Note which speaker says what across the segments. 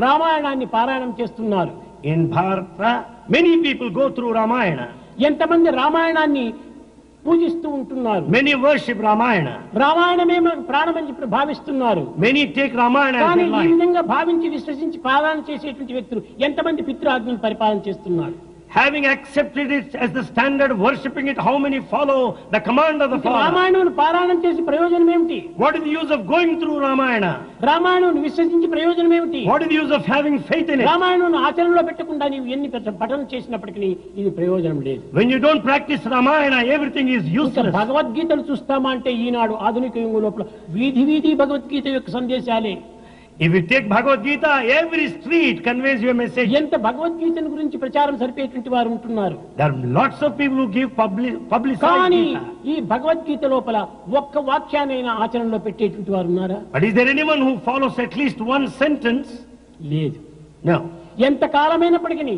Speaker 1: రామాయణాన్ని పారాయణం చేస్తున్నారు.
Speaker 2: In Bharata, many people go through Ramayana.
Speaker 1: ఎంతమంది రామాయణాన్ని పూజిస్తూ ఉంటున్నారు.
Speaker 2: Many worship Ramayana.
Speaker 1: రామాయణమే ప్రాణమని చెప్పి భావిస్తున్నారు.
Speaker 2: Many take Ramayana as their
Speaker 1: ఈ
Speaker 2: life.
Speaker 1: విధంగా భావించి విశ్వసించి పాలన చేసేటువంటి వ్యక్తులు ఎంతమంది పితృఆజ్ఞను పరిపాలన చేస్తున్నారు.
Speaker 2: Having accepted it as the standard, worshipping it, how many follow the command of the Father?
Speaker 1: రామాయణాన్ని పారాయణం చేసి ప్రయోజనం ఏమిటి?
Speaker 2: What is the use of going through Ramayana?
Speaker 1: రామాయణాన్ని విశ్వసించి ప్రయోజనం ఏమిటి?
Speaker 2: What is the use of having faith in it?
Speaker 1: రామాయణాన్ని ఆచరణలో పెట్టకుండా నీవు ఎన్ని పఠనం చేసినప్పటికీ ఇది ప్రయోజనం లేదు.
Speaker 2: When you don't practice Ramayana, everything is useless.
Speaker 1: భగవద్గీతను చూస్తామా అంటే ఈనాడు ఆధునిక యుగం లోపల వీధి వీధి భగవద్గీత యొక్క సందేశాలే.
Speaker 2: If you take Bhagavad Gita, every street conveys your message.
Speaker 1: ఎంత భగవద్గీతను గురించి ప్రచారం సరిపేటువంటి వారు ఉంటున్నారు.
Speaker 2: There are lots of people who give publicity.
Speaker 1: కానీ ఈ భగవద్గీత లోపల ఒక్క వాక్యాన్నైనా ఆచరణలో పెట్టేటువంటి వారు ఉన్నారా?
Speaker 2: But is there anyone who follows at least one sentence?
Speaker 1: లేదు.
Speaker 2: No.
Speaker 1: ఎంత కాలమైనప్పటికీ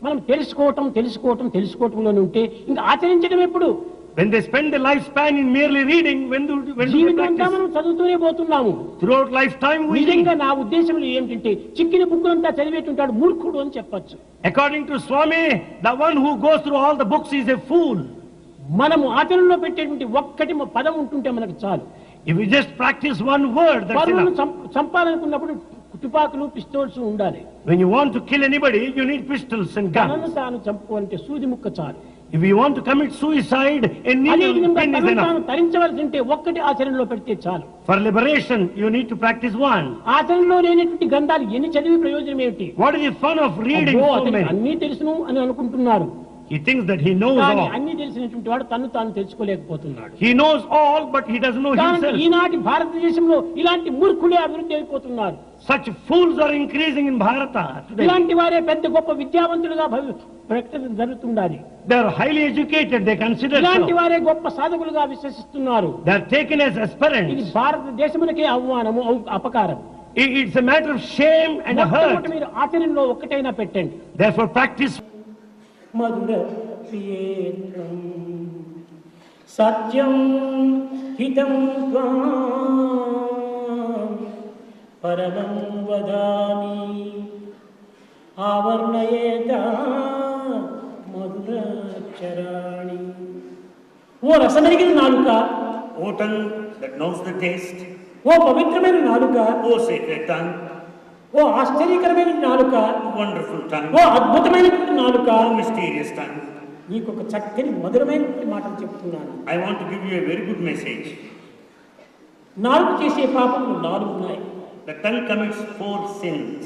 Speaker 1: మనం తెలుసుకోవటంలోనే ఉంటే ఇంకా ఆచరించడం ఎప్పుడు?
Speaker 2: When they spend their lifespan in merely reading, when do we
Speaker 1: జీవితంగా
Speaker 2: practice?
Speaker 1: మనం చదువుతూనే పోతున్నాము.
Speaker 2: Throughout lifetime we read.
Speaker 1: నిజంగా నా ఉద్దేశంలో ఏమిటంటే చిక్కిన బుక్కులంతా చదివేటుంటాడు మూర్ఖుడు అని చెప్పొచ్చు.
Speaker 2: According to Swami, the one who goes through all the books is a fool.
Speaker 1: మనము ఆచరణలో పెట్టేటువంటి ఒక్కటి పదం ఉంటుంటే మనకు చాలు.
Speaker 2: If we just practice one word, that's
Speaker 1: పరులను
Speaker 2: enough.
Speaker 1: చంపాలనుకున్నప్పుడు తుపాకులు పిస్తోల్స్ ఉండాలి.
Speaker 2: When you want to kill anybody, you need pistols and
Speaker 1: తనను
Speaker 2: guns.
Speaker 1: తాను చంపుకోవాలంటే సూది ముక్క చాలు.
Speaker 2: If you want to commit suicide, a needle pen is enough.
Speaker 1: తరించవలసి ఉంటే ఒక్కటి ఆచరణలో పెడితే చాలు.
Speaker 2: For liberation, you need to practice one.
Speaker 1: ఆచరణలో లేనటువంటి గ్రంథాలు ఎన్ని చదివి ప్రయోజనం ఏమిటి?
Speaker 2: What is the fun of reading so many?
Speaker 1: అన్నీ తెలుసును అని అనుకుంటున్నారు.
Speaker 2: He thinks that he knows
Speaker 1: కానీ
Speaker 2: all.
Speaker 1: అన్ని తెలిసినటువంటి వాడు తను తాను తెలుసుకోలేకపోతున్నాడు.
Speaker 2: He knows all, but he doesn't know himself.
Speaker 1: ఈనాటి భారతదేశంలో ఇలాంటి మూర్ఖులే అభివృద్ధి అయిపోతున్నారు.
Speaker 2: Such fools are increasing in Bharata today.
Speaker 1: ఇలాంటి వారే పెద్ద గొప్ప విద్యావంతులుగా ప్రకటన జరుగుతుండాలి.
Speaker 2: They are highly educated, they consider
Speaker 1: ఇలాంటి
Speaker 2: so.
Speaker 1: వారే గొప్ప సాధకులుగా విశ్వసిస్తున్నారు.
Speaker 2: They are taken as
Speaker 1: ఇది
Speaker 2: aspirants.
Speaker 1: భారతదేశమునకే అవమానము, అపకారం.
Speaker 2: It's a matter of shame and a hurt.
Speaker 1: మీరు ఆచరణలో ఒక్కటైనా పెట్టండి.
Speaker 2: Therefore practice.
Speaker 1: మధుర ప్రియేత్రం సత్యం హితం త్వాం పరమం వదామి ఆవర్ణయేత మధురాక్షరాణి. ఓ రసమెరిగిన నాలుక,
Speaker 3: O tongue that knows the taste,
Speaker 1: ఓ పవిత్రమైన నాలుక,
Speaker 3: O sacred tongue,
Speaker 1: ఓ ఆశ్చర్యకరమైన నాలుక,
Speaker 3: wonderful tongue,
Speaker 1: ఓ అద్భుతమైనటువంటి నాలుక,
Speaker 3: O mysterious tongue.
Speaker 1: నీకు ఒక చక్కని మధురమైనటువంటి మాటలు చెప్తున్నాను.
Speaker 3: I want to give you a very good message.
Speaker 1: నాలుగు చేసే పాపములు 4 ఉన్నాయి.
Speaker 3: The tongue commits 4 sins.